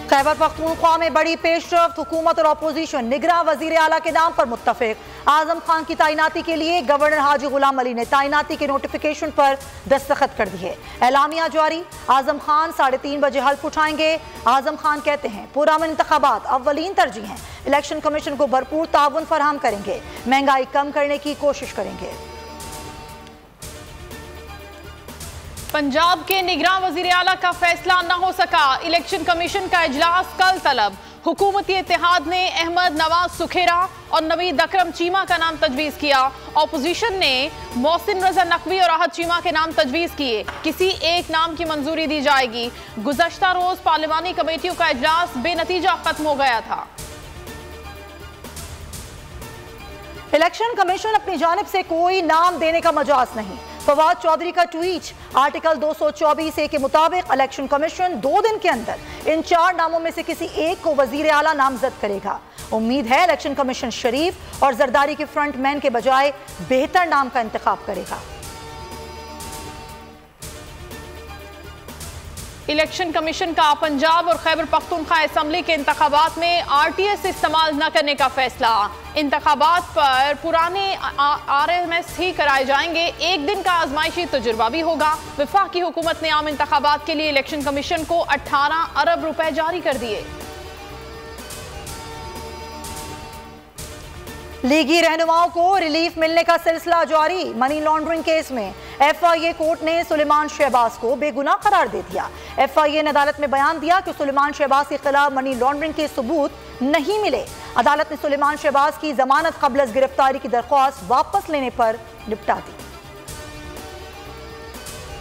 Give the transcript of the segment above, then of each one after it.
खैबर पख्तूनख्वा में बड़ी पेशरफ्त, हुकूमत और अपोजिशन निगरां वजीर आला के नाम पर मुत्तफिक। आजम खान की तैनाती के लिए गवर्नर हाजी गुलाम अली ने तैनाती के नोटिफिकेशन पर दस्तखत कर दिए। एलामिया जारी, आजम खान 3:30 बजे हल्फ उठाएंगे। आजम खान कहते हैं पुरअमन इंतखाबात अव्वलीन तरजीह हैं। इलेक्शन कमीशन को भरपूर ताउन फराहम करेंगे। महंगाई कम करने की कोशिश करेंगे। पंजाब के निगरां वजीर आला का फैसला न हो सका, इलेक्शन कमीशन का इजलास कल तलब। हुकूमती इत्तेहाद ने अहमद नवाज सुखेरा और नवीद अकरम चीमा का नाम तजवीज़ किया। अपोजिशन ने मोहसिन रजा नकवी और आहद चीमा के नाम तजवीज़ किए। किसी एक नाम की मंजूरी दी जाएगी। गुज़श्ता रोज पार्लिमानी कमेटियों का इजलास बेनतीजा खत्म हो गया था। इलेक्शन कमीशन अपनी जानिब से कोई नाम देने का मजाज नहीं। फवाद चौधरी का ट्वीट, आर्टिकल 224A के मुताबिक इलेक्शन कमीशन 2 दिन के अंदर इन 4 नामों में से किसी एक को वजीर आला नामजद करेगा। उम्मीद है इलेक्शन कमीशन शरीफ और जरदारी के फ्रंटमैन के बजाय बेहतर नाम का इंतखाब करेगा। इलेक्शन कमीशन का पंजाब और खैबर पख्तूनख्वा असम्बली के इंतखाबात में RTS इस्तेमाल न करने का फैसला। इंतखाबात पर पुराने RMS ही कराए जाएंगे। 1 दिन का आजमाइशी तजुर्बा भी होगा। वफाकी हुकूमत ने आम इंतखाबात के लिए इलेक्शन कमीशन को 18 अरब रुपए जारी कर दिए। लीगी रहनुमाओं को रिलीफ मिलने का सिलसिला जारी। मनी लॉन्ड्रिंग केस में FIA कोर्ट ने सुलेमान शहबाज को बेगुनाह करार दे दिया। FIA ने अदालत में बयान दिया कि सुलेमान शहबाज के खिलाफ मनी लॉन्ड्रिंग के सबूत नहीं मिले। अदालत ने सुलेमान शहबाज की जमानत कबल अज़ गिरफ्तारी की दरख्वास्त वापस लेने पर निपटा दी।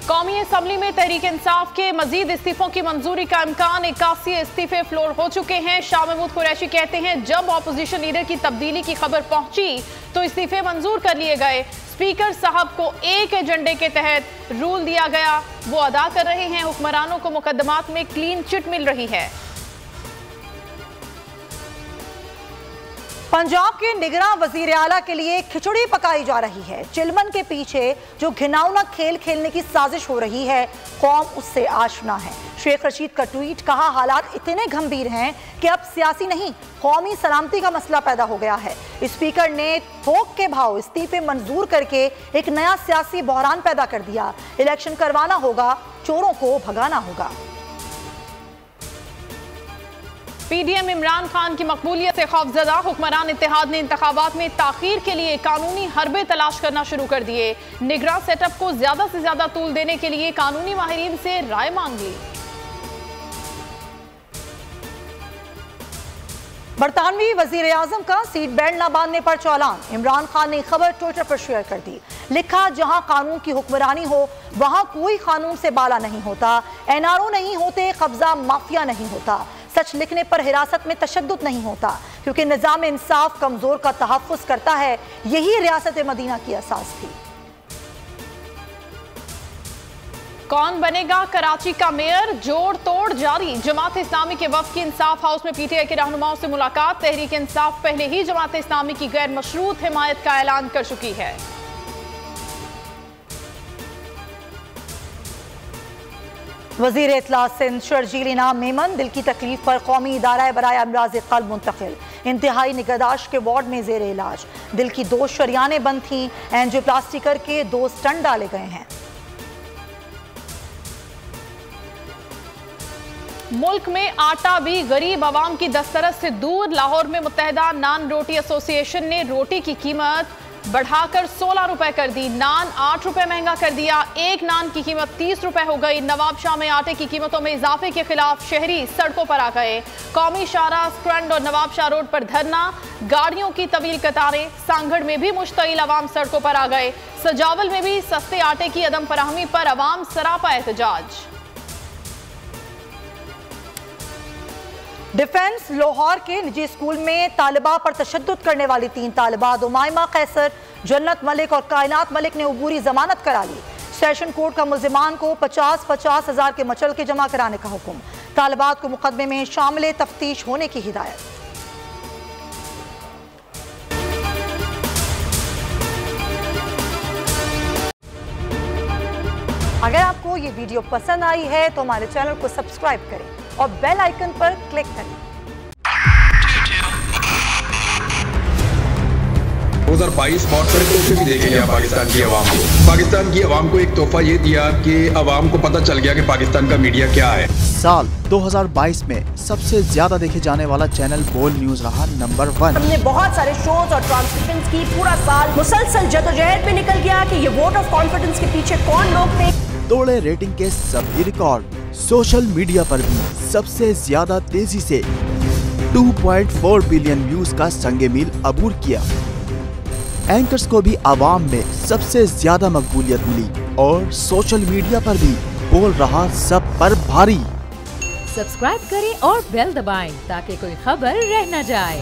कौमी असम्बली में तहरीक इंसाफ के मजीद इस्तीफों की मंजूरी का इम्कान। 81 इस्तीफे फ्लोर हो चुके हैं। शाह महमूद कुरैशी कहते हैं जब अपोजिशन लीडर की तब्दीली की खबर पहुंची तो इस्तीफे मंजूर कर लिए गए। स्पीकर साहब को एक एजेंडे के तहत रूल दिया गया, वो अदा कर रहे हैं। हुक्मरानों को मुकदमात में क्लीन चिट मिल रही है। पंजाब के निगरां वजीर आला के लिए खिचड़ी पकाई जा रही है। चिलमन के पीछे जो घिनौना खेल खेलने की साजिश हो रही है, कौम उससे आशना है। शेख रशीद का ट्वीट, कहा हालात इतने गंभीर हैं कि अब सियासी नहीं कौमी सलामती का मसला पैदा हो गया है। स्पीकर ने थोक के भाव इस्तीफे मंजूर करके एक नया सियासी बहरान पैदा कर दिया। इलेक्शन करवाना होगा, चोरों को भगाना होगा। PDM इमरान खान की मकबूलियत से खौफजदा। हुक्मरान इत्तेहाद ने इंतखाबात में ताखीर के लिए कानूनी हरबे तलाश करना शुरू कर दिए। निगरां सेटअप को ज्यादा से ज्यादा तूल देने के लिए कानूनी माहिरीन से राय मांग ली। बरतानवी वजीर आजम का सीट बेल्ट न बांधने पर चालान। इमरान खान ने खबर ट्विटर पर शेयर कर दी। लिखा, जहां कानून की हुक्मरानी हो वहां कोई कानून से बाला नहीं होता। NRO नहीं होते, कब्जा माफिया नहीं होता। सच लिखने पर हिरासत में तशद्दुद नहीं होता, क्योंकि निज़ाम इंसाफ कमजोर का तहफ़्फ़ुज़ करता है। यही रियासत मदीना की असास थी। कौन बनेगा कराची का मेयर, जोड़ तोड़ जारी। जमात इस्लामी के वफ़द की इंसाफ हाउस में PTI के रहनुमाओं से मुलाकात। तहरीक इंसाफ पहले ही जमात इस्लामी की गैर मशरूत हिमायत का ऐलान कर चुकी है। वज़ीर इत्तला सिंध शर्जील इनाम मेमन दिल की तकलीफ पर कौमी इदारा बराए अमराज क़ल्ब मुंतकिल। इंतहाई निगहदाश्त के वार्ड में ज़ेर इलाज। दिल की 2 शरियानें बंद थीं। एंजियोप्लास्टी करके 2 स्टंट डाले गए हैं। मुल्क में आटा भी गरीब आवाम की दस्तरस से दूर। लाहौर में मुत्तहिदा नान रोटी एसोसिएशन ने रोटी की कीमत बढ़ाकर 16 रुपए कर दी। नान 8 रुपए महंगा कर दिया। एक नान की कीमत 30 रुपए हो गई। नवाबशाह में आटे की कीमतों में इजाफे के खिलाफ शहरी सड़कों पर आ गए। कौमी शाहराह, स्ट्रैंड और नवाबशाह रोड पर धरना, गाड़ियों की तवील कतारें। सांगड़ में भी मुश्तइल अवाम सड़कों पर आ गए। सजावल में भी सस्ते आटे की अदम फराहमी पर अवाम सरापा एहतजाज। डिफेंस लाहौर के निजी स्कूल में तालिबा पर तशद्दुद करने वाली 3 तालिबात उमाइमा कैसर, जन्नत मलिक और कायनात मलिक ने अबूरी जमानत करा ली। सेशन कोर्ट का मुल्जिमान को 50-50 हज़ार के मचल के जमा कराने का हुक्म। तालिबात को मुकदमे में शामिल तफ्तीश होने की हिदायत। अगर आपको ये वीडियो पसंद आई है तो हमारे चैनल को सब्सक्राइब करें और बेल आइकन पर क्लिक करें। 2022 बहुत सारे तोहफे भी देखे गया पाकिस्तान की आवाम को। पाकिस्तान की आवाम को एक तोहफा ये दिया कि आवाम को पता चल गया कि पाकिस्तान का मीडिया क्या है। साल 2022 में सबसे ज्यादा देखे जाने वाला चैनल बोल न्यूज रहा नंबर 1। हमने बहुत सारे शोज और ट्रांसमिशंस की, पूरा साल मुसलसल जदोजहद में निकल गया कि ये वोट ऑफ कॉन्फिडेंस के पीछे कौन लोग थे। तोड़े रेटिंग के सभी रिकॉर्ड। सोशल मीडिया पर भी सबसे ज्यादा तेजी से 2.4 बिलियन व्यूज का संगे मील अबूर किया। एंकर्स को भी आवाम में सबसे ज्यादा मकबूलियत मिली और सोशल मीडिया पर भी बोल रहा सब पर भारी। सब्सक्राइब करें और बेल दबाएं ताकि कोई खबर रह न जाए।